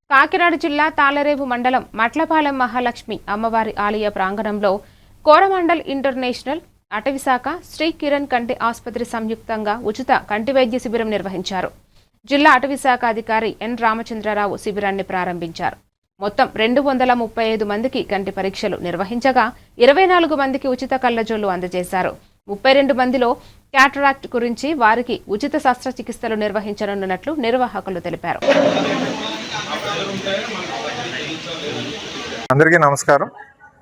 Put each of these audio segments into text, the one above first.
కాకినాడ జిల్లా తాళరేవు మండలం మట్లపాలెం మహాలక్ష్మి అమ్మవారి ఆలయ ప్రాంగణంలో కోరమండల్ ఇంటర్నేషనల్ అటవీశాఖ శ్రీ కిరణ్ కంటి ఆసుపత్రి సంయుక్తంగా ఉచిత కంటి వైద్య శిబిరం నిర్వహించారు. జిల్లా అటవీశాఖ అధికారి ఎన్ రామచంద్రరావు శిబిరాన్ని ప్రారంభించారు. మొత్తం 235 మందికి కంటి పరీక్షలు నిర్వహించగా 24 మందికి ఉచిత కళ్లజోళ్లు అందజేశారు. 32 మందిలో క్యాటరాక్ట్ గురించి వారికి ఉచిత శస్త్రచికిత్సలు నిర్వహించనున్నట్లు నిర్వాహకులు తెలిపారు. అందరికీ నమస్కారం.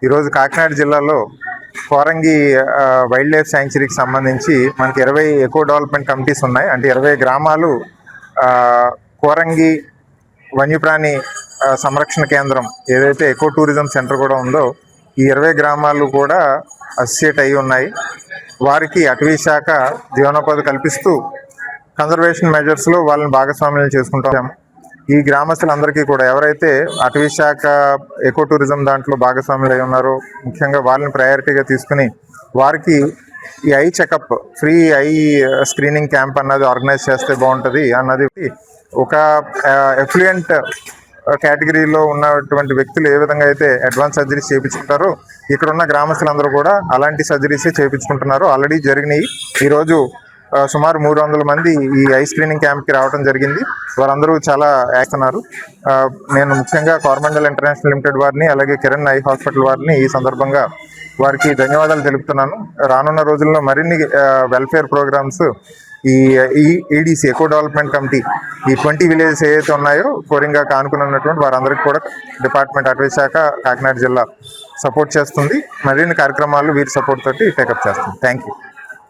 ఈరోజు కాకినాడ జిల్లాలో కోరంగి వైల్డ్ లైఫ్ శాంక్చురీకి సంబంధించి మనకి 20 ఎకో డెవలప్మెంట్ కమిటీస్ ఉన్నాయి. అంటే 20 గ్రామాలు కోరంగి వన్యప్రాణి సంరక్షణ కేంద్రం ఏదైతే ఎకో టూరిజం సెంటర్ కూడా ఉందో ఈ 20 గ్రామాలు కూడా అసోసియేట్ అయి ఉన్నాయి. వారికి అటవీ శాఖ జీవనోపాధి కల్పిస్తూ కన్జర్వేషన్ మెజర్స్లో వాళ్ళని భాగస్వామ్యం చేసుకుంటాం. ఈ గ్రామస్తులందరికీ కూడా ఎవరైతే అటవీ శాఖ ఎకో టూరిజం దాంట్లో భాగస్వాములు అయి ఉన్నారో ముఖ్యంగా వాళ్ళని ప్రయారిటీగా తీసుకుని వారికి ఈ eye checkup free I screening camp అన్నది ఆర్గనైజ్ చేస్తే బాగుంటుంది అన్నది. ఒక ఎఫ్లూయెంట్ కేటగిరీలో ఉన్నటువంటి వ్యక్తులు ఏ విధంగా అయితే అడ్వాన్స్ సర్జరీస్ చేయించుకుంటారో ఇక్కడ ఉన్న గ్రామస్తులందరూ కూడా అలాంటి సర్జరీసే చేయించుకుంటున్నారు. ఆల్రెడీ జరిగినాయి. ఈరోజు సుమారు 300 మంది ఈ ఐ స్క్రీనింగ్ క్యాంప్కి రావడం జరిగింది. వారందరూ చాలా వేస్తున్నారు. నేను ముఖ్యంగా కోరమండల్ ఇంటర్నేషనల్ లిమిటెడ్ వారిని అలాగే కిరణ్ ఐ హాస్పిటల్ వారిని ఈ సందర్భంగా వారికి ధన్యవాదాలు తెలుపుతున్నాను. రానున్న రోజుల్లో మరిన్ని వెల్ఫేర్ ప్రోగ్రామ్స్ ఈ ఈడీసీ ఎకో డెవలప్మెంట్ కమిటీ ఈ 20 విలేజెస్ ఏవైతే ఉన్నాయో కోరింగా కానుకుని ఉన్నటువంటి వారందరికీ కూడా డిపార్ట్మెంట్ అటవీ శాఖ కాకినాడ జిల్లా సపోర్ట్ చేస్తుంది. మరిన్ని కార్యక్రమాలు వీరి సపోర్ట్ తోటి టేకప్ చేస్తుంది. Thank you.